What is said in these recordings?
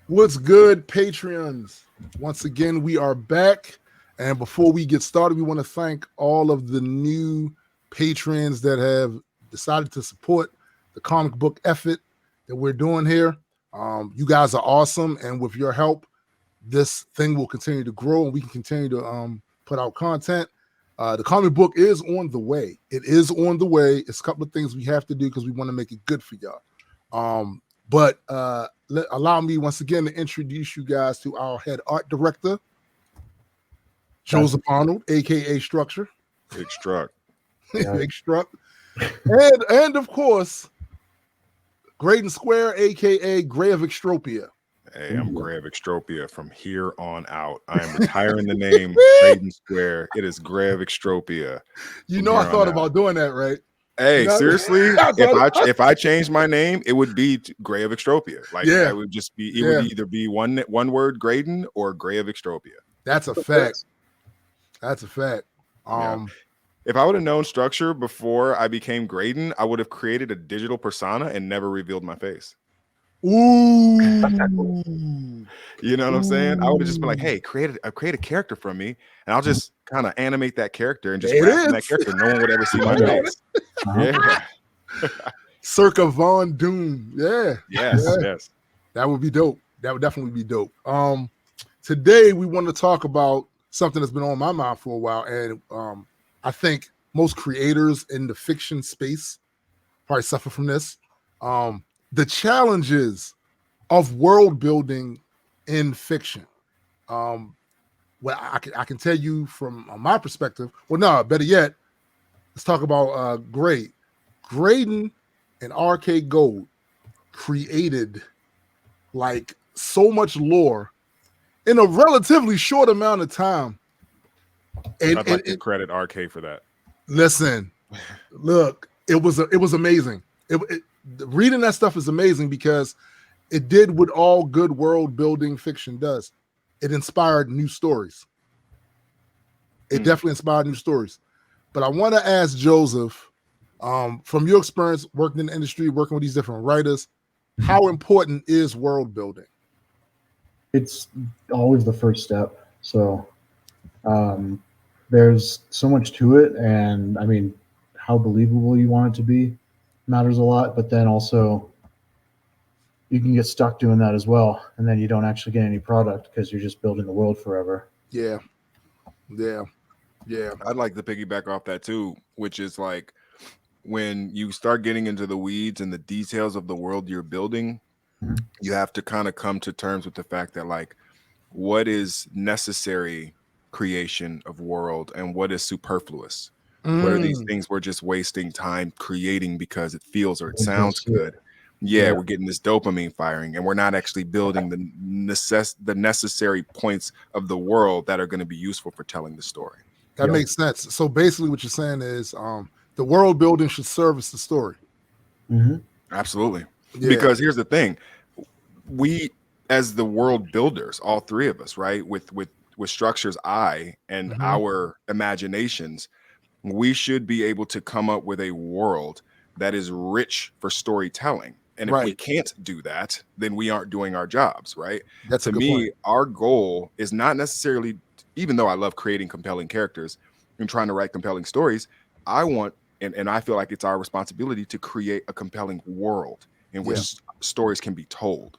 What's good, Patreons? Once again, we are back. And before we get started, we want to thank all of the new patrons that have decided to support the comic book effort that we're doing here. You guys are awesome. And with your help, this thing will continue to grow and we can continue to put out content. The comic book is on the way. It is on the way. It's a couple of things we have to do because we want to make it good for y'all. But allow me once again to introduce you guys to our head art director, Joseph Arnold, aka Structure. Big Struck. Big Struck. And of course, Graydon Square, aka Gray of Extropia. Hey, I'm Gray of Extropia from here on out. I am retiring the name Graydon Square. It is Gray of Extropia. You know, I thought about doing that, right? Hey, You know? seriously, if I changed my name, it would be Gray of Extropia. Like, Yeah. it would just be, would either be one word Graydon or Gray of Extropia. That's a fact. That's a fact. If I would have known Structure before I became Graydon, I would have created a digital persona and never revealed my face. Ooh. You know what I'm saying? I would have just been like, hey, create a character from me, and I'll just kind of animate that character and just rap from that character. No one would ever see my face. Yeah. Circa Von Doom. Yeah. Yes. That would be dope. That would definitely be dope. Today we want to talk about something that's been on my mind for a while, and I think most creators in the fiction space probably suffer from this. The challenges of world building in fiction. Well, I can tell you from my perspective. Well, no, better yet, let's talk about Graydon and RK Gold created like so much lore in a relatively short amount of time. And I'd like to credit RK for that. Listen, look, it was amazing. Reading that stuff is amazing because it did what all good world building fiction does. It inspired new stories. It definitely inspired new stories. But I want to ask Joseph, from your experience working in the industry, working with these different writers, how important is world building? It's always the first step. So there's so much to it. And I mean, how believable you want it to be matters a lot. But then also, you can get stuck doing that as well, and then you don't actually get any product because you're just building the world forever. Yeah. I'd like to piggyback off that too, which is like when you start getting into the weeds and the details of the world you're building, you have to kind of come to terms with the fact that like what is necessary creation of world and what is superfluous. What are these things we're just wasting time creating because it feels or it sounds good? Yeah, we're getting this dopamine firing, and we're not actually building the necessary points of the world that are going to be useful for telling the story. That makes sense. So basically what you're saying is the world building should service the story. Absolutely. Yeah. Because here's the thing. We, as the world builders, all three of us, right, with Structure's eye and our imaginations, we should be able to come up with a world that is rich for storytelling. And if we can't do that, then we aren't doing our jobs, right? That's to me, our goal is not necessarily, even though I love creating compelling characters and trying to write compelling stories, I want, and I feel like it's our responsibility to create a compelling world in which stories can be told.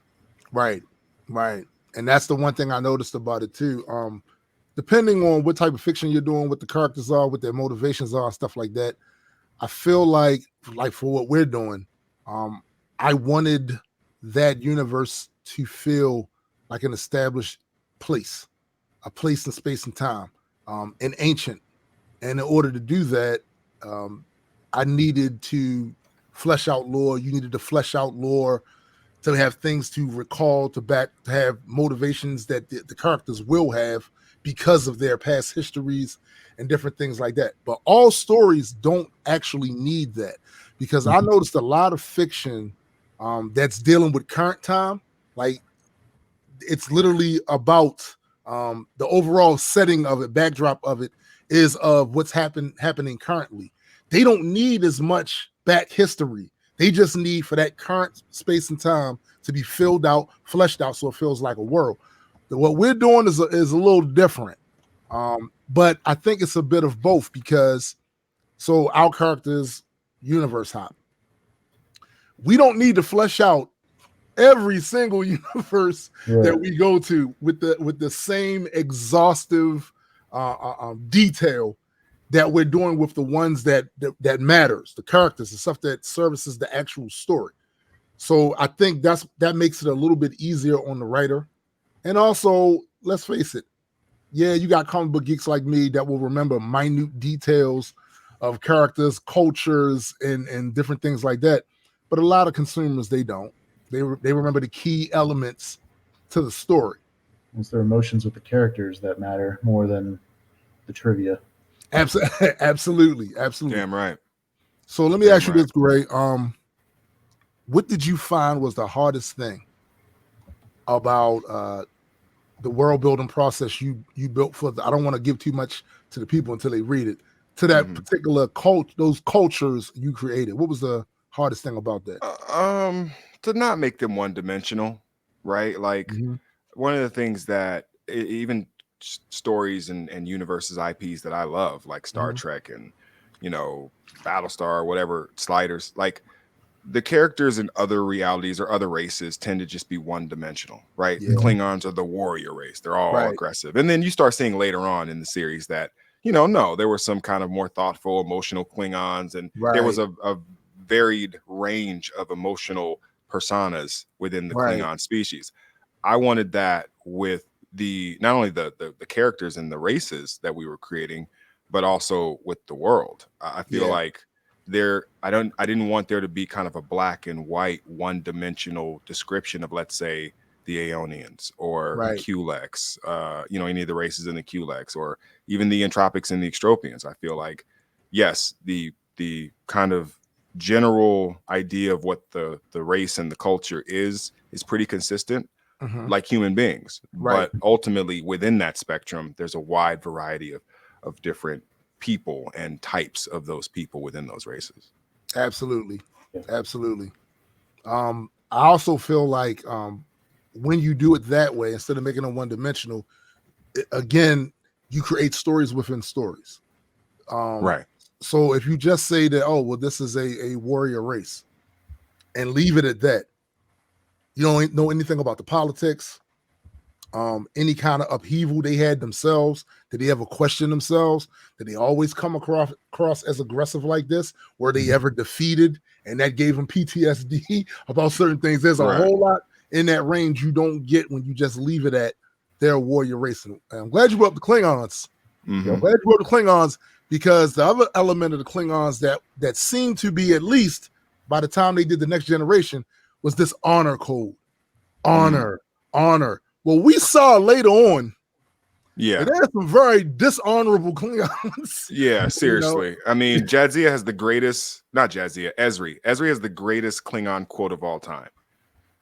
Right. And that's the one thing I noticed about it too. Depending on what type of fiction you're doing, what the characters are, what their motivations are, stuff like that, I feel like for what we're doing, I wanted that universe to feel like an established place, a place in space and time, and ancient. And in order to do that, I needed to flesh out lore. You needed to flesh out lore to have things to recall, to have motivations that the characters will have because of their past histories and different things like that. But all stories don't actually need that, because I noticed a lot of fiction that's dealing with current time, like it's literally about the overall setting of it, backdrop of it is of what's happening currently. They don't need as much back history. They just need for that current space and time to be filled out, fleshed out, so it feels like a world. What we're doing is a little different, but I think it's a bit of both because so our characters universe hop. We don't need to flesh out every single universe that we go to with the same exhaustive detail that we're doing with the ones that matters, the characters, the stuff that services the actual story. So I think that makes it a little bit easier on the writer. And also, let's face it, yeah, you got comic book geeks like me that will remember minute details of characters, cultures, and different things like that. But a lot of consumers, they don't. They remember the key elements to the story. It's their emotions with the characters that matter more than the trivia. Absolutely. Damn right. So let me ask you this, Gray. What did you find was the hardest thing about the world building process you built for I don't want to give too much to the people until they read it, to that particular those cultures you created? What was the hardest thing about that? To not make them one-dimensional, right? Like one of the things that even stories and universes, IPs that I love, like Star Trek and Battlestar, whatever, Sliders, like the characters in other realities or other races tend to just be one-dimensional, right? The Klingons are the warrior race. They're all aggressive. And then you start seeing later on in the series that, no, there were some kind of more thoughtful, emotional Klingons, and there was a varied range of emotional personas within the Klingon species. I wanted that with not only the characters and the races that we were creating, but also with the world. I feel like I didn't want there to be kind of a black and white one-dimensional description of, let's say, the Aeonians or the Kulex, any of the races in the Kulex, or even the Entropics and the Extropians. I feel like, yes, the kind of general idea of what the race and the culture is pretty consistent, like human beings. But ultimately, within that spectrum, there's a wide variety of different people and types of those people within those races. Absolutely. I also feel like when you do it that way, instead of making them one-dimensional, again, you create stories within stories. So if you just say that, oh, well, this is a warrior race, and leave it at that, you don't know anything about the politics, any kind of upheaval they had themselves. Did they ever question themselves? Did they always come across as aggressive like this? Were they ever defeated and that gave them PTSD about certain things? There's a whole lot in that range you don't get when you just leave it at their warrior race. And I'm glad you brought up the Klingons. I'm glad you brought up the Klingons, because the other element of the Klingons that seemed to be, at least by the time they did the Next Generation, was this honor code. Honor. Well, we saw later on, there's some very dishonorable Klingons. Yeah, seriously. I mean, Jadzia has the greatest, not Jadzia, Ezri. Ezri has the greatest Klingon quote of all time,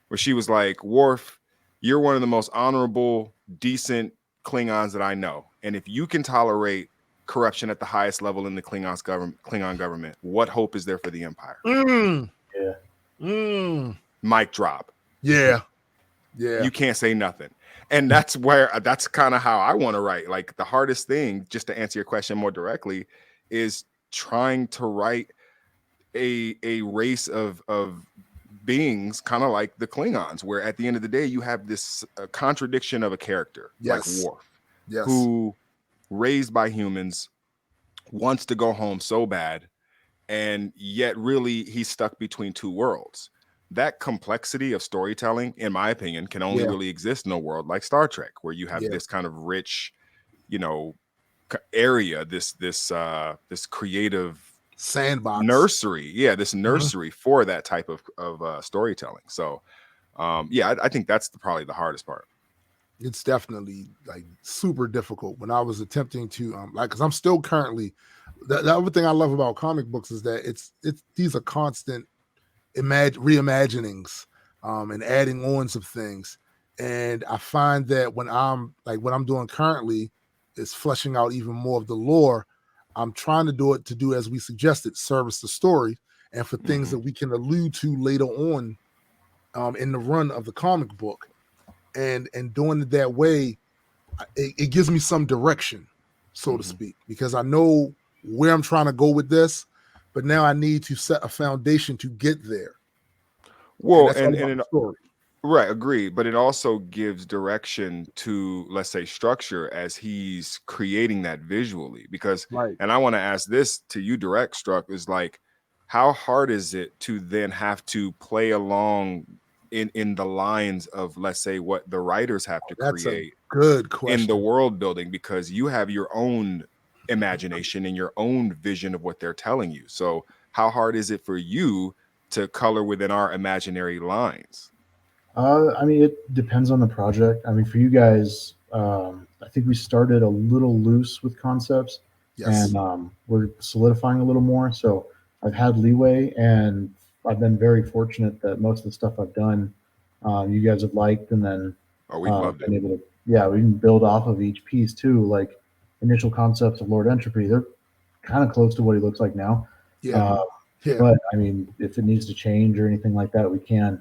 where she was like, Worf, you're one of the most honorable, decent Klingons that I know. And if you can tolerate corruption at the highest level in the Klingon government, what hope is there for the Empire? Mic drop. Yeah. You can't say nothing. And that's kind of how I want to write. Like, the hardest thing, just to answer your question more directly, is trying to write a race of beings kind of like the Klingons, where at the end of the day you have this contradiction of a character like Worf, who, raised by humans, wants to go home so bad, and yet really he's stuck between two worlds. That complexity of storytelling, in my opinion, can only really exist in a world like Star Trek, where you have this kind of rich, area, this creative sandbox nursery. This nursery for that type of storytelling. So I think that's probably the hardest part. It's definitely like super difficult when I was attempting to because I'm still currently the other thing I love about comic books is that it's these are constant reimaginings and adding ons of things. And I find that when I'm what I'm doing currently is fleshing out even more of the lore. I'm trying to do as we suggested, service the story. and for things that we can allude to later on in the run of the comic book. And doing it that way, it gives me some direction, so to speak, because I know where I'm trying to go with this, but now I need to set a foundation to get there. Well, and the story. Right, agreed. But it also gives direction to, let's say, structure as he's creating that visually. Because, and I want to ask this to you, direct Struck, is like, how hard is it to then have to play along in the lines of, let's say, what the writers have to create? Good question. In the world building, because you have your own imagination and your own vision of what they're telling you. So how hard is it for you to color within our imaginary lines? I mean, it depends on the project. I mean, for you guys, I think we started a little loose with concepts, and we're solidifying a little more. So I've had leeway, and I've been very fortunate that most of the stuff I've done, you guys have liked, and then we loved it. Able to, we can build off of each piece too. Like initial concepts of Lord Entropy, they're kind of close to what he looks like now. But I mean, if it needs to change or anything like that, we can.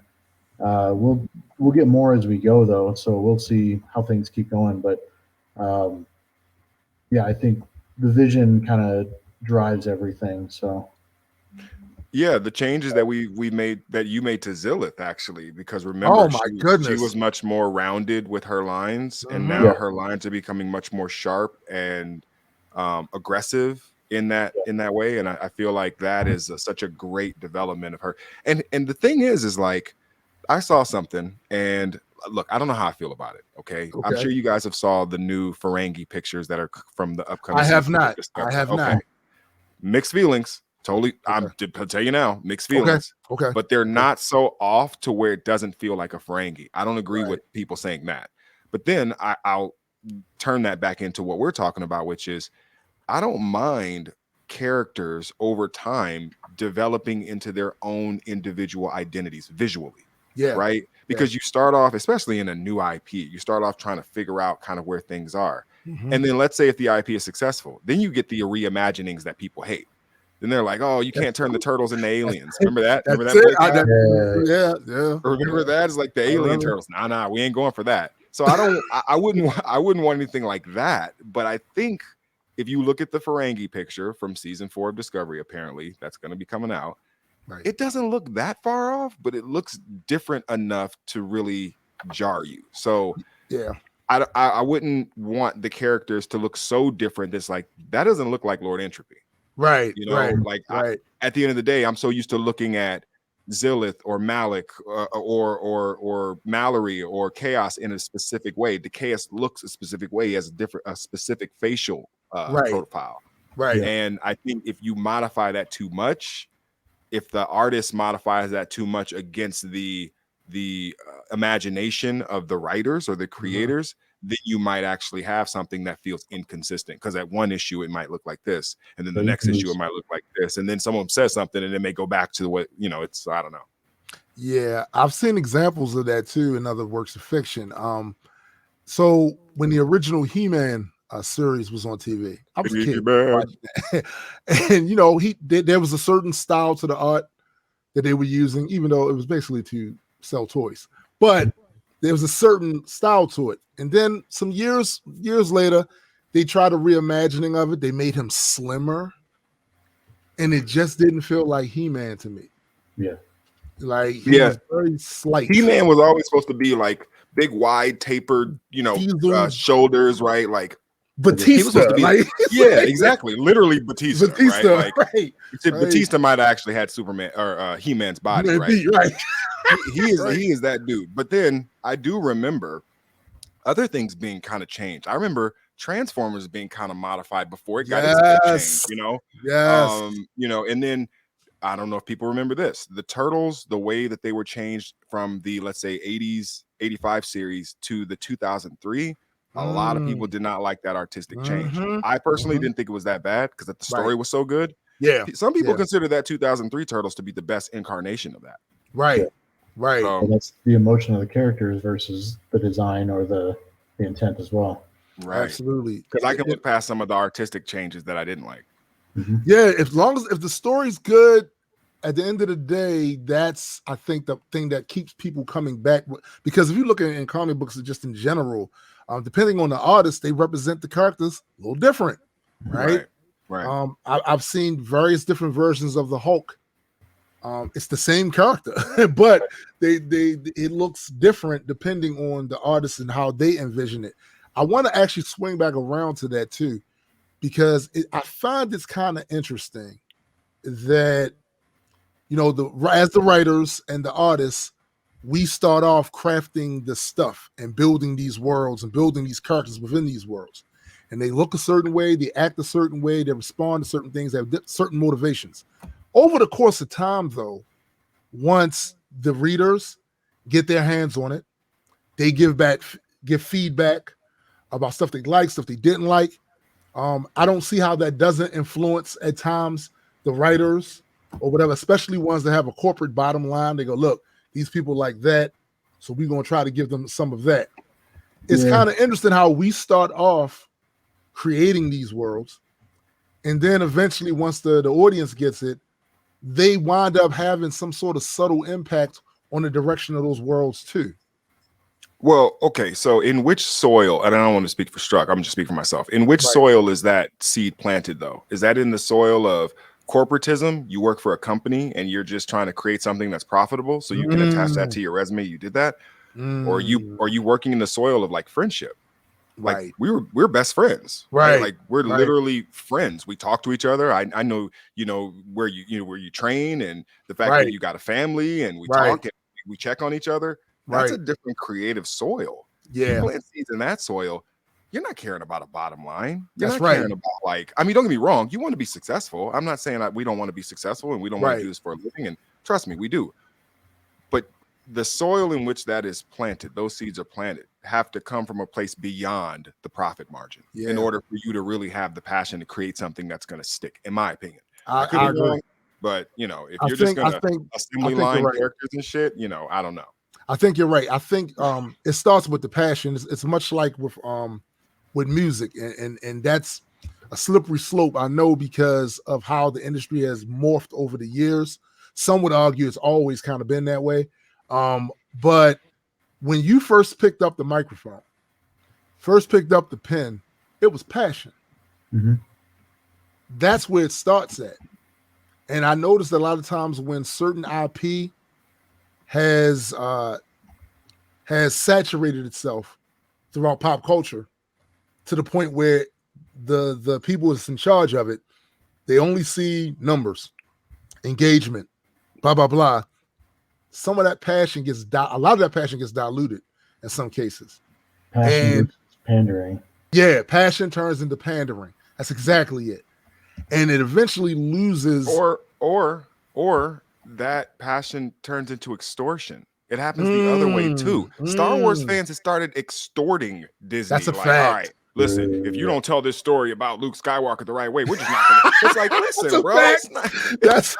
We'll get more as we go though, so we'll see how things keep going. But I think the vision kind of drives everything. So the changes that we made, that you made to Zilith, actually, because remember, she was much more rounded with her lines, and now her lines are becoming much more sharp and aggressive in that way. And I feel like that is such a great development of her. And the thing is like, I saw something, and look, I don't know how I feel about it. Okay. I'm sure you guys have saw the new Ferengi pictures that are from the upcoming. I have not. Mixed feelings. Totally. I'll tell you now, mixed feelings. Okay. But they're not so off to where it doesn't feel like a Ferengi. I don't agree with people saying that. But then I'll turn that back into what we're talking about, which is I don't mind characters over time developing into their own individual identities visually. Right. Because you start off, especially in a new IP, you start off trying to figure out kind of where things are. And then let's say if the IP is successful, then you get the reimaginings that people hate. Then they're like, oh, you can't turn the turtles into aliens. Remember that? Remember that? It's like the alien turtles. Nah, we ain't going for that. So I wouldn't want anything like that. But I think if you look at the Ferengi picture from season 4 of Discovery, apparently that's going to be coming out. It doesn't look that far off, but it looks different enough to really jar you. So I wouldn't want the characters to look so different. That's like, that doesn't look like Lord Entropy. You know, at the end of the day, I'm so used to looking at Zilith or Malik or Mallory or Chaos in a specific way. The Chaos looks a specific way, has a specific facial profile. And I think if you modify that too much, if the artist modifies that too much against the imagination of the writers or the creators, then you might actually have something that feels inconsistent, because at one issue it might look like this, and then the next issue it might look like this, and then someone says something and it may go back to what, you know, it's, I don't know. Yeah, I've seen examples of that too in other works of fiction. So when the original He-Man series was on TV, I was a kid watching that. And you know, there was a certain style to the art that they were using, even though it was basically to sell toys, but there was a certain style to it. And then some years later, they tried a reimagining of it. They made him slimmer, and it just didn't feel like He-Man to me. Like he was very slight. He-Man was always supposed to be like big, wide, tapered, you know, shoulders, right? Like Batista, he was supposed to be, like, exactly, literally Batista, right? Like, Batista might have actually had Superman or He-Man's body, right? He is that dude. But then I do remember other things being kind of changed. I remember Transformers being kind of modified before it got its head changed, you know? You know, and then I don't know if people remember this. The Turtles, the way that they were changed from the, let's say, 80s, 85 series to the 2003, a lot of people did not like that artistic change. I personally didn't think it was that bad because the story was so good. Some people consider that 2003 Turtles to be the best incarnation of that. So that's the emotion of the characters versus the design or the intent as well. Absolutely. Because I can look past some of the artistic changes that I didn't like. If the story's good at the end of the day, that's, I think, the thing that keeps people coming back. Because if you look at in comic books, just in general, depending on the artist, they represent the characters a little different, right? Right. I've seen various different versions of the Hulk. It's the same character, but it looks different depending on the artist and how they envision it. I want to actually swing back around to that too, because I find it's kind of interesting that, you know, as the writers and the artists, we start off crafting the stuff and building these worlds and building these characters within these worlds. And they look a certain way, they act a certain way, they respond to certain things, they have certain motivations. Over the course of time, though, once the readers get their hands on it, they give feedback about stuff they like, stuff they didn't like. I don't see how that doesn't influence at times the writers or whatever, especially ones that have a corporate bottom line. They go, look, these people like that, so we're going to try to give them some of that. It's kind of interesting how we start off creating these worlds, and then eventually once the audience gets it, they wind up having some sort of subtle impact on the direction of those worlds too. Well, okay, so in which soil, and I don't want to speak for Struck, I'm just speaking for myself. In which soil is that seed planted, though? Is that in the soil of corporatism? You work for a company and you're just trying to create something that's profitable so you can attach that to your resume, you did that? Or are you working in the soil of like friendship? Like we're best friends, right? Like we're literally friends. We talk to each other. I know, where you train, and the fact that you got a family, and we talk and we check on each other. That's a different creative soil. You plant seeds in that soil, you're not caring about a bottom line. You're not caring about don't get me wrong. You want to be successful. I'm not saying that we don't want to be successful and we don't want to do this for a living. And trust me, we do. But the soil in which that is planted, those seeds are planted, have to come from a place beyond the profit margin in order for you to really have the passion to create something that's going to stick, in my opinion. I agree. Wrong, but if you're just going to assembly line characters and shit, I don't know. I think you're right. I think it starts with the passion. It's much like with music, and that's a slippery slope, I know, because of how the industry has morphed over the years. Some would argue it's always kind of been that way. But when you first picked up the microphone, first picked up the pen, it was passion. Mm-hmm. That's where it starts at. And I noticed a lot of times when certain IP has saturated itself throughout pop culture to the point where the people that's in charge of it, they only see numbers, engagement, blah, blah, blah. Some of that passion a lot of that passion gets diluted in some cases. Passion pandering. Yeah, passion turns into pandering. That's exactly it. And it eventually loses. Or that passion turns into extortion. It happens the other way too. Star Wars fans have started extorting Disney. That's a fact. All right, listen, if you don't tell this story about Luke Skywalker the right way, we're just not gonna. It's like, listen, bro. It's not, that's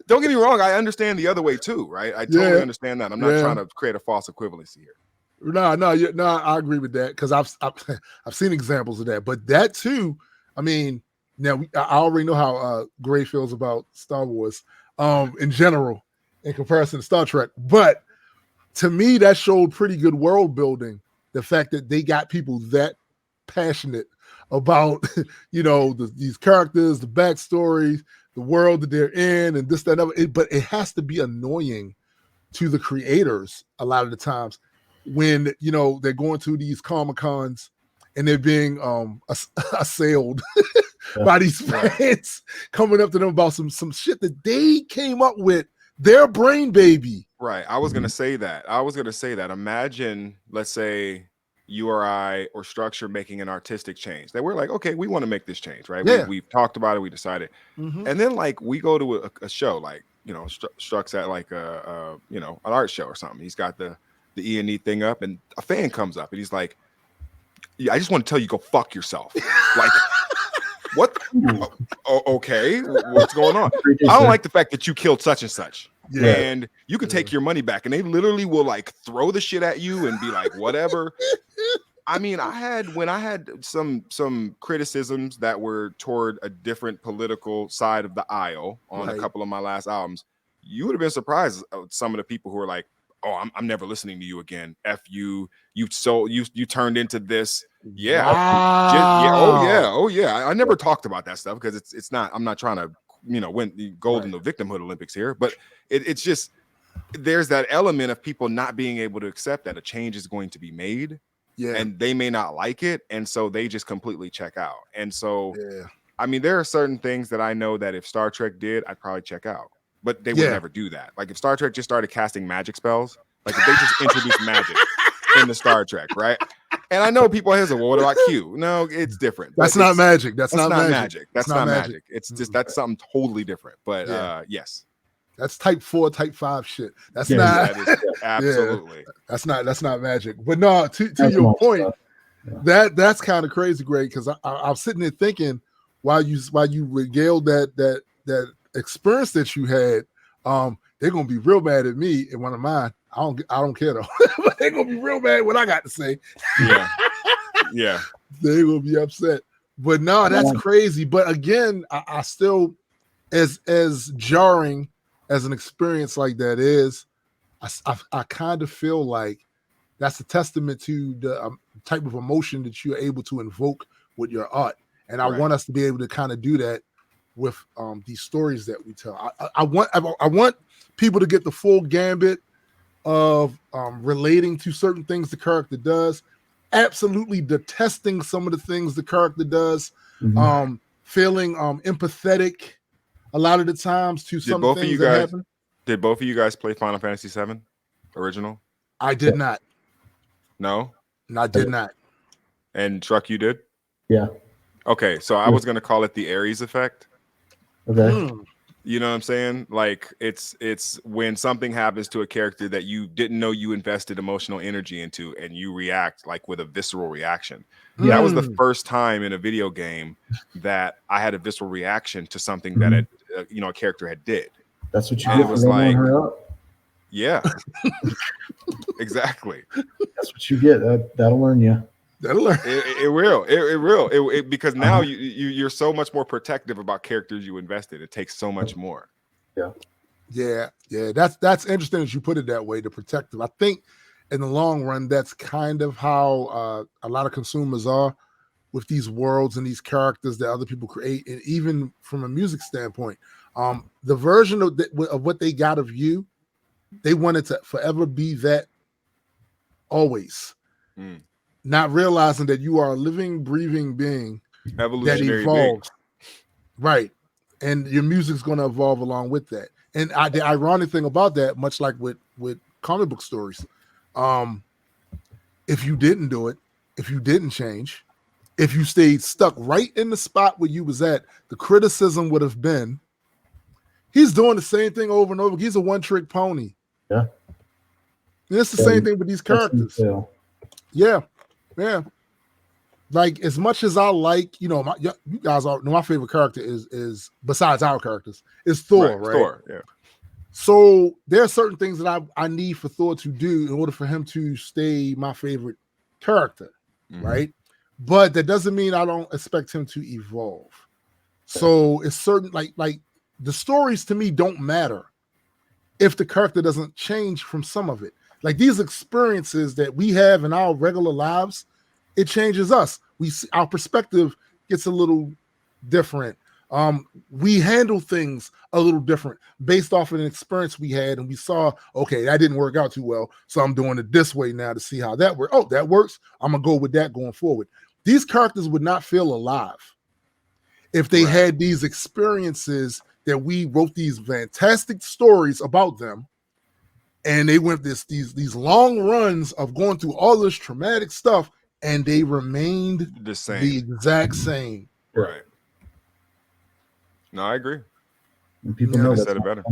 don't get me wrong. I understand the other way too, right? I totally understand that. I'm not trying to create a false equivalency here. No, I agree with that because I've seen examples of that. But that too, I mean, now I already know how Gray feels about Star Wars in general in comparison to Star Trek. But to me, that showed pretty good world building. The fact that they got people that passionate about, these characters, the backstories, the world that they're in, and this, that, and other. But it has to be annoying to the creators a lot of the times when, they're going to these Comic-Cons and they're being assailed by these fans coming up to them about some shit that they came up with, their brain baby. Right. I was going to say that. Imagine, let's say, you or I or Structure making an artistic change that we're like, okay, we want to make this change, right? Yeah. We've talked about it, we decided. Mm-hmm. And then like we go to a show, like, Struck's at like an art show or something. He's got the E&E thing up and a fan comes up and he's like, I just want to tell you, go fuck yourself. Like, what? Okay, what's going on? I don't like the fact that you killed such and such. Yeah. And you can take your money back. And they literally will like throw the shit at you and be like, whatever. I mean, when I had some criticisms that were toward a different political side of the aisle on a Right. couple of my last albums, you would have been surprised at some of the people who were like, "Oh, I'm never listening to you again. F you. You turned into this." Yeah. Wow. Oh yeah. I never talked about that stuff because it's not. I'm not trying to win the gold in the victimhood Olympics here, but it's just there's that element of people not being able to accept that a change is going to be made. Yeah. And they may not like it, and so they just completely check out. And so, Yeah. I mean, there are certain things that I know that if Star Trek did, I'd probably check out. But they would never do that. Like if Star Trek just started casting magic spells, like if they just introduced magic in the Star Trek, right? And I know people say, "Well, what about Q?" No, it's different. That's not magic. That's not magic. That's not magic. It's just that's something totally different. But yes. That's type 4, type 5 shit. That's not that is absolutely. That's not magic. But no, to your point, that's kind of crazy, Greg, because I was sitting there thinking while you regaled that experience that you had, they're gonna be real mad at me and one of mine. I don't care though. But they're gonna be real mad what I got to say. Yeah. Yeah. They will be upset. But no, that's crazy. But again, I still as jarring as an experience like that is, I kind of feel like that's a testament to the type of emotion that you're able to invoke with your art. And I want us to be able to kind of do that with these stories that we tell. I want people to get the full gambit of relating to certain things the character does, absolutely detesting some of the things the character does, feeling empathetic a lot of the times to some things that happen. Did both of you guys play Final Fantasy VII original? I did not. No, I did not. And Truck, you did? Yeah. Okay, so I was gonna call it the Ares effect. Okay. You know what I'm saying? Like it's when something happens to a character that you didn't know you invested emotional energy into, and you react like with a visceral reaction. That was the first time in a video game that I had a visceral reaction to something that a character had did. That's what you And get. it was like, her up. Yeah, exactly. That's what you get. That'll learn you. That'll learn. It will. Because now you're so much more protective about characters you invested. It takes so much more. Yeah. That's interesting that you put it that way. The protective. I think in the long run, that's kind of how a lot of consumers are with these worlds and these characters that other people create, and even from a music standpoint, the version of what they got of you, they wanted to forever be that always. Not realizing that you are a living, breathing being that evolves. Right. And your music's going to evolve along with that. And the ironic thing about that, much like with comic book stories, if you didn't do it, if you didn't change, if you stayed stuck right in the spot where you was at, the criticism would have been, he's doing the same thing over and over. He's a one-trick pony. Yeah. And it's the same thing with these characters. Yeah. Like as much as I like, you guys all know my favorite character is besides our characters is Thor, right? Thor, yeah. So there are certain things that I need for Thor to do in order for him to stay my favorite character, right? But that doesn't mean I don't expect him to evolve. So it's certain like the stories to me don't matter if the character doesn't change from some of it. Like these experiences that we have in our regular lives, it changes us. We see our perspective gets a little different. We handle things a little different based off of an experience we had, and we saw, okay, that didn't work out too well, so I'm doing it this way now to see how that works. Oh, that works. I'm gonna go with that going forward. These characters would not feel alive if they had these experiences that we wrote these fantastic stories about them, and they went these long runs of going through all this traumatic stuff, and they remained the same, the exact same. Right. No, I agree. And people know that it better.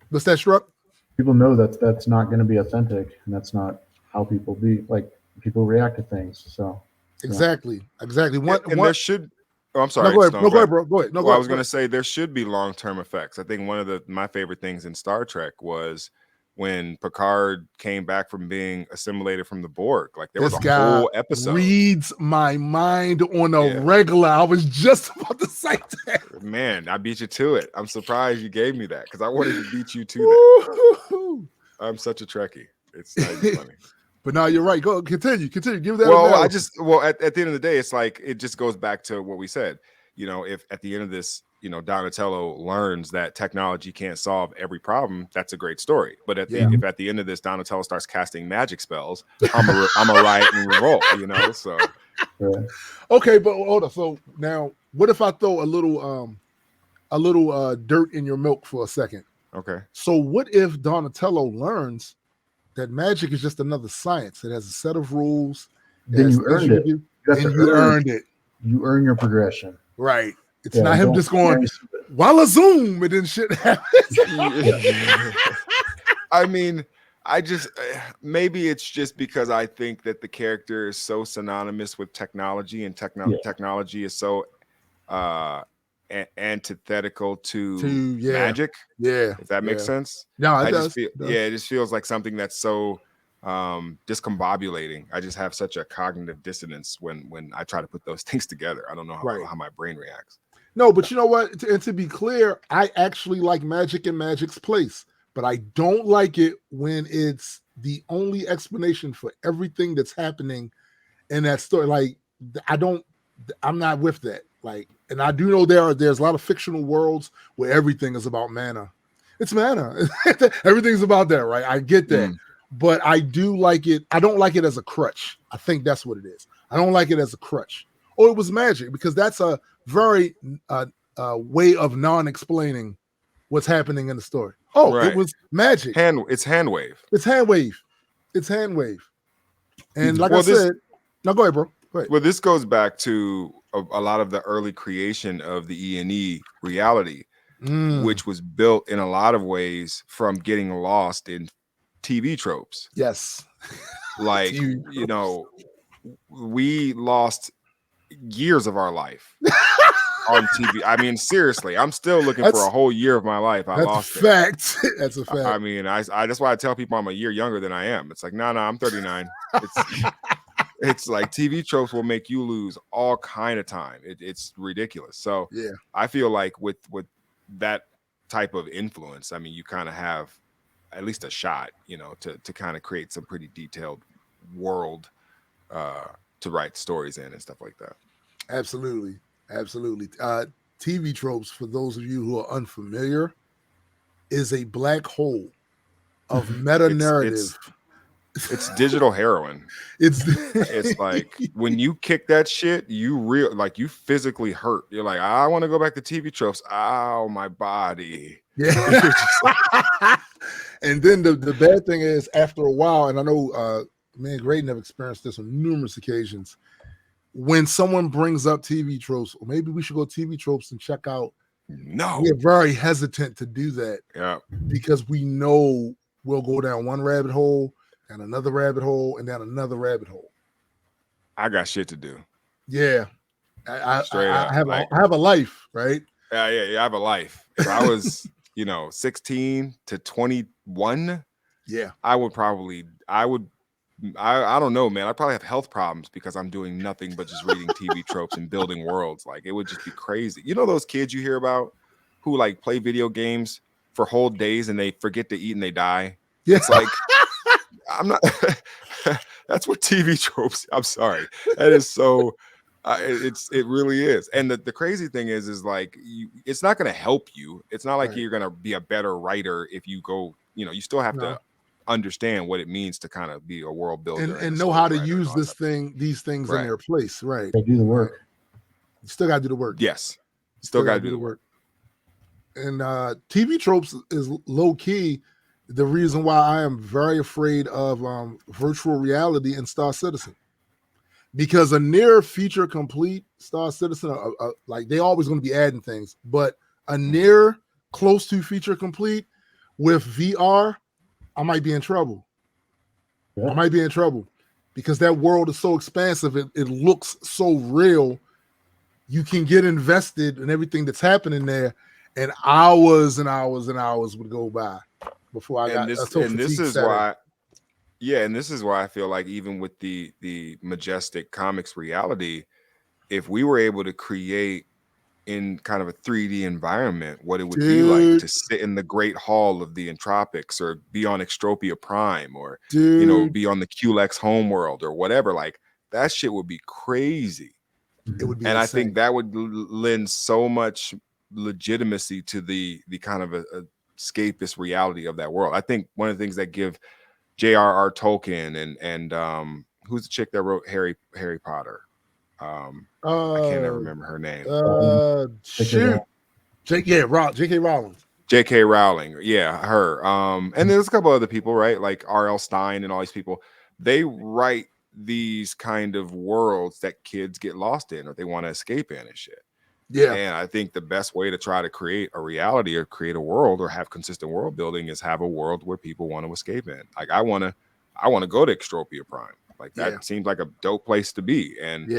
What's that, Struck? People know that's not going to be authentic, and that's not how people people react to things. So exactly. There should. Oh, I'm sorry. No, go ahead, bro. Go ahead. I was going to say there should be long-term effects. I think one of my favorite things in Star Trek was when Picard came back from being assimilated from the Borg. Like there was This a guy whole episode. reads my mind on a regular. I was just about to say that. Man, I beat you to it. I'm surprised you gave me that because I wanted to beat you to that. I'm such a Trekkie. It's not even funny. But no, you're right. Go continue. Give that. Well, at the end of the day, it's like it just goes back to what we said. You know, if at the end of this, you know, Donatello learns that technology can't solve every problem, that's a great story. But if at the end of this, Donatello starts casting magic spells, I'm a riot and revolt. You know, so okay, but hold on. So now, what if I throw a little dirt in your milk for a second? Okay. So what if Donatello learns that magic is just another science? It has a set of rules. Then you earned it. You earned it. You earn your progression. Right. It's not him just going, Walla zoom, and then shit happens. I mean, I just maybe it's just because I think that the character is so synonymous with technology, and technology is so antithetical to magic. Yeah, if that makes sense. No, it does. It just feels like something that's so discombobulating. I just have such a cognitive dissonance when I try to put those things together. I don't know how my brain reacts. No, but you know what? And to be clear, I actually like magic and magic's place, but I don't like it when it's the only explanation for everything that's happening in that story. Like, I'm not with that. Like, and I do know there's a lot of fictional worlds where everything is about mana. It's mana. Everything's about that, right? I get that. But I do like it. I don't like it as a crutch. I think that's what it is. I don't like it as a crutch. Oh, it was magic, because that's a very way of non-explaining what's happening in the story. Oh, It was magic. It's hand wave. And like I said, no, go ahead, bro. Go ahead. Well, this goes back to a lot of the early creation of the E&E reality, which was built in a lot of ways from getting lost in TV tropes. Yes. Like, you know, we lost years of our life on TV. I mean, seriously, I'm still looking for a whole year of my life. I lost it. That's a fact. I mean, that's why I tell people I'm a year younger than I am. It's like, no, I'm 39. It's like TV tropes will make you lose all kind of time. It's ridiculous. So yeah, I feel like with that type of influence, I mean, you kind of have at least a shot, you know, to kind of create some pretty detailed world to write stories in and stuff like that. Absolutely. TV tropes, for those of you who are unfamiliar, is a black hole of meta narrative. It's digital heroin. It's like when you kick that shit, you physically hurt. You're like, I want to go back to TV tropes. Ow, my body. Yeah. And then the bad thing is, after a while, and I know me and Graydon have experienced this on numerous occasions, when someone brings up TV tropes, or maybe we should go TV tropes and check out. No, we're very hesitant to do that. Yeah, because we know we'll go down one rabbit hole and another rabbit hole and down another rabbit hole. I got shit to do. Yeah, I have a life, right? Yeah, I have a life. If I was, 16 to 21, yeah, I don't know, man. I probably have health problems because I'm doing nothing but just reading TV tropes and building worlds. Like, it would just be crazy. You know those kids you hear about who like play video games for whole days and they forget to eat and they die? Yeah. It's like, I'm not. That's what TV tropes. I'm sorry. That is so. It really is. And the crazy thing is like, it's not going to help you. It's not like you're going to be a better writer if you go. You still have to understand what it means to kind of be a world builder and know how to use these things in their place. Right. They do the work. You still got to do the work. Yes. Still got to do the work. And TV tropes is low key the reason why I am very afraid of virtual reality and Star Citizen, because a near feature complete Star Citizen, like they always going to be adding things, but a near close to feature complete with VR, I might be in trouble. Yeah. I might be in trouble because that world is so expansive. It looks so real. You can get invested in everything that's happening there, and hours and hours and hours would go by before I and got this until and this fatigue is set in. why and this is why I feel like even with the Majestic Comics reality, if we were able to create in kind of a 3D environment what it would be like Dude, to sit in the Great Hall of the Entropics, or be on Extropia Prime, or dude, be on the QLEX homeworld or whatever, like that shit would be crazy. it would be And I insane. think that would lend so much legitimacy to the kind of a escapist reality of that world. I think one of the things that give J.R.R. Tolkien and who's the chick that wrote Harry Potter? I can't ever remember her name. Shoot, J.K. Rowling. J.K. Rowling, yeah, her. And there's a couple other people, right? Like R.L. Stein and all these people. They write these kind of worlds that kids get lost in, or they want to escape in and shit. Yeah, And I think the best way to try to create a reality or create a world or have consistent world building is have a world where people want to escape in. Like I want to go to Extropia Prime. Like that seems like a dope place to be. And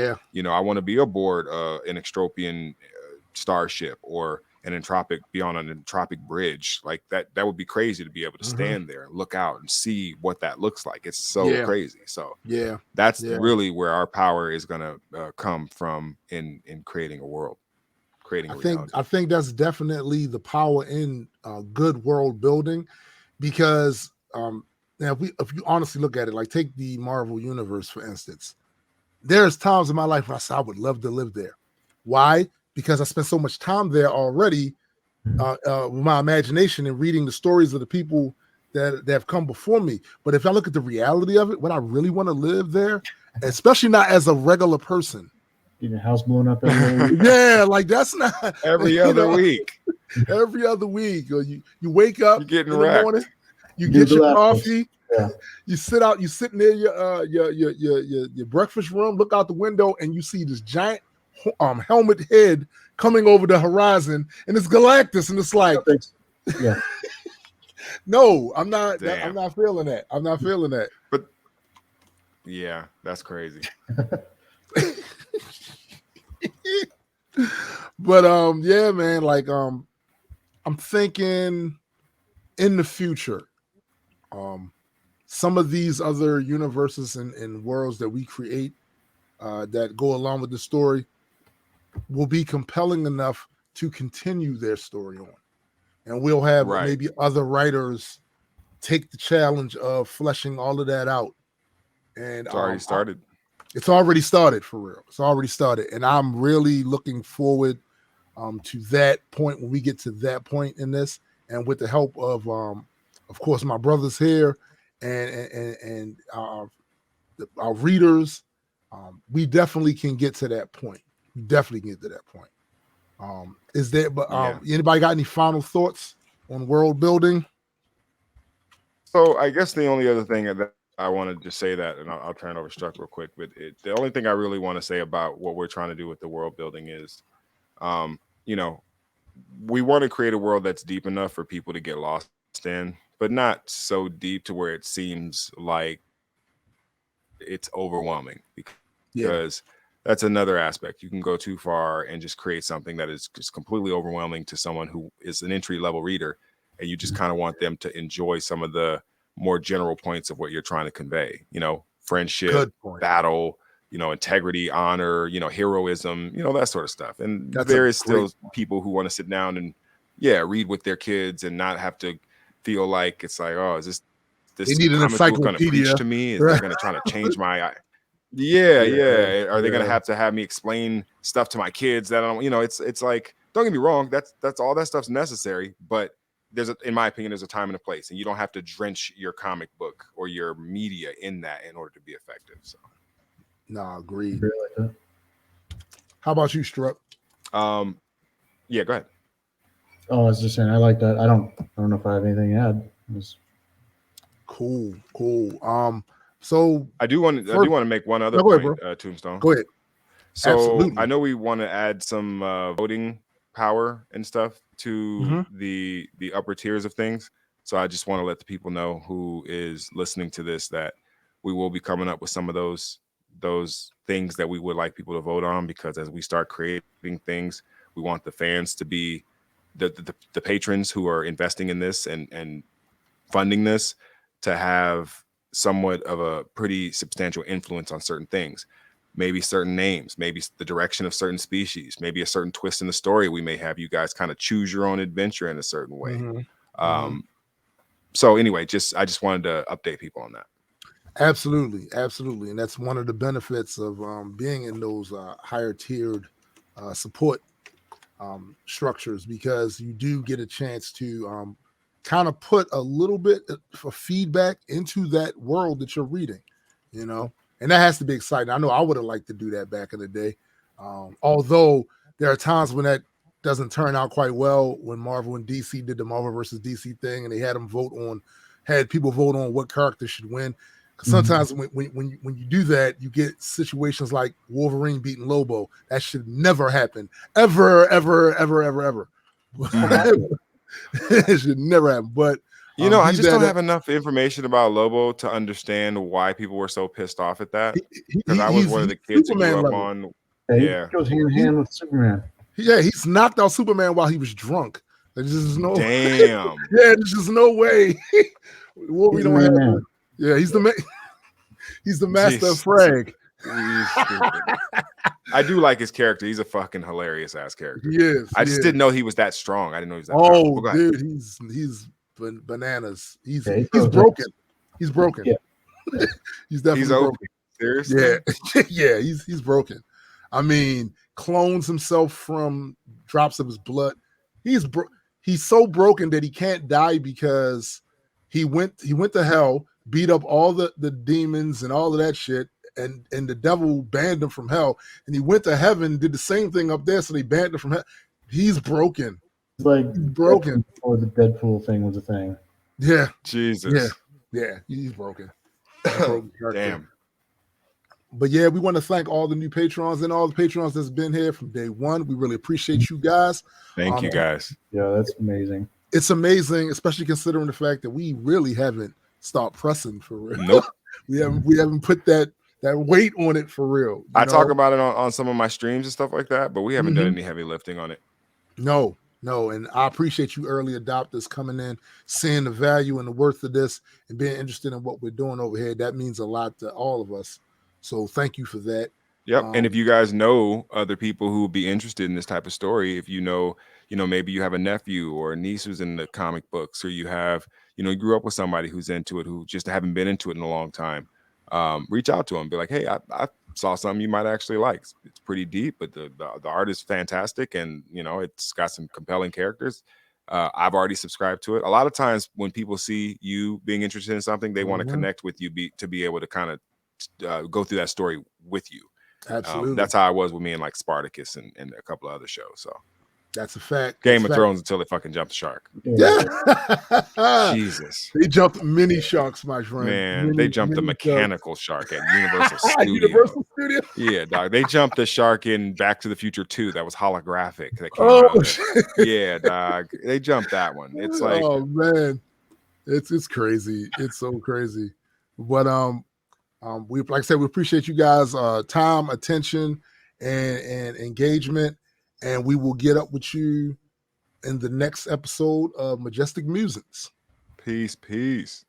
I want to be aboard an Extropian starship or an entropic, be on an entropic bridge. Like that would be crazy to be able to stand there and look out and see what that looks like. It's so crazy. So that's really where our power is going to come from in creating a world. I think that's definitely the power in good world building, because now if you honestly look at it, like take the Marvel universe for instance, there's times in my life where I said I would love to live there. Why? Because I spent so much time there already with my imagination and reading the stories of the people that have come before me. But if I look at the reality of it, would I really want to live there, especially not as a regular person? Getting a house blown up every week. Yeah, like that's not every other week. Every other week, or you wake up You're getting in wrecked. the morning, you get your coffee, you sit near your breakfast room, look out the window, and you see this giant helmet head coming over the horizon, and it's Galactus, and it's like, no, I'm not. I'm not feeling that. I'm not feeling that. But yeah, that's crazy. But yeah, man, like I'm thinking in the future, some of these other universes and worlds that we create that go along with the story will be compelling enough to continue their story on, and we'll have maybe other writers take the challenge of fleshing all of that out. And it's already started. It's already started, for real. It's already started, and I'm really looking forward to that point, when we get to that point in this, and with the help of course, my brothers here and our readers, we definitely can get to that point. We definitely can get to that point. Is there? But anybody got any final thoughts on world building? So I guess the only other thing that I wanted to say that, and I'll turn it over to Struck real quick, but the only thing I really want to say about what we're trying to do with the world building is, we want to create a world that's deep enough for people to get lost in, but not so deep to where it seems like it's overwhelming, because that's another aspect. You can go too far and just create something that is just completely overwhelming to someone who is an entry-level reader, and you just kind of want them to enjoy some of the more general points of what you're trying to convey, friendship, battle, integrity, honor, heroism, that sort of stuff. And there is still people who want to sit down and read with their kids and not have to feel like it's like, oh, is this they need an encyclopedia going to preach to me? Is they going to try to change my are they going to have me explain stuff to my kids that I don't, it's like, don't get me wrong, that's all that stuff's necessary, but in my opinion, there's a time and a place, and you don't have to drench your comic book or your media in that in order to be effective. So, no, agreed. How about you, Struck? Yeah, go ahead. Oh, I was just saying, I like that. I don't know if I have anything to add. Cool. So I do want to make one other point, Tombstone. Go ahead. So Absolutely. I know we want to add some voting power and stuff to the upper tiers of things. So I just want to let the people know who is listening to this that we will be coming up with some of those things that we would like people to vote on, because as we start creating things, we want the fans to be the patrons who are investing in this and funding this to have somewhat of a pretty substantial influence on certain things. Maybe certain names, maybe the direction of certain species, maybe a certain twist in the story. We may have you guys kind of choose your own adventure in a certain way. So anyway, I just wanted to update people on that. Absolutely, absolutely, and that's one of the benefits of being in those higher tiered support structures, because you do get a chance to kind of put a little bit of feedback into that world that you're reading, you know, and that has to be exciting. I know I would have liked to do that back in the day, although there are times when that doesn't turn out quite well. When Marvel and DC did the Marvel versus DC thing, and they had people vote on what character should win. Because sometimes when you do that, you get situations like Wolverine beating Lobo. That should never happen, ever. It should never happen. But you know, I just don't have enough information about Lobo to understand why people were so pissed off at that. Because I was one of the kids who grew up on. Yeah, he goes hand in hand with Superman. Yeah, he's knocked out Superman while he was drunk. There's just no damn. There's just no way. We don't have. Man. Yeah, he's the master of frag. I do like his character. He's a fucking hilarious ass character. He is. I just didn't know he was that strong. I didn't know he was that. Oh, dude, he's bananas. He's broken. He's broken. Yeah. He's definitely broken. Seriously? Yeah, yeah. He's broken. I mean, clones himself from drops of his blood. He's so broken that he can't die because he went to hell, beat up all the demons and all of that shit, and the devil banned him from hell, and he went to heaven, did the same thing up there, so they banned him from hell. He's broken. It's like he's broken. Or the Deadpool thing was a thing. Yeah. Jesus. Yeah. He's broken. Damn. But yeah, we want to thank all the new patrons and all the patrons that's been here from day one. We really appreciate you guys. Thank you guys. Yeah, that's amazing. It's amazing, especially considering the fact that we really haven't stopped pressing for real. Nope. we haven't put that weight on it for real. I talk about it on some of my streams and stuff like that, but we haven't done any heavy lifting on it. No. And I appreciate you early adopters coming in, seeing the value and the worth of this, and being interested in what we're doing over here. That means a lot to all of us. So thank you for that. Yep. And if you guys know other people who would be interested in this type of story, if you know, maybe you have a nephew or a niece who's in the comic books, or you have, you grew up with somebody who's into it, who just haven't been into it in a long time, reach out to them. Be like, hey, I saw something you might actually like. It's pretty deep, but the art is fantastic, and it's got some compelling characters. I've already subscribed to it. A lot of times when people see you being interested in something, they want to connect with you to be able to kind of go through that story with you. Absolutely. That's how I was with me and like Spartacus and a couple of other shows. So that's a fact. Game of Thrones until they fucking jumped the shark. Yeah. Jesus. They jumped many sharks, my friend. Man, they jumped the mechanical shark at Universal Studios. Yeah, dog. They jumped the shark in Back to the Future 2 that was holographic. That came out. Yeah, dog. They jumped that one. It's like, oh man. It's crazy. It's so crazy. But we, like I said, we appreciate you guys' time, attention, and engagement, and we will get up with you in the next episode of Majestic Musings. Peace. Peace.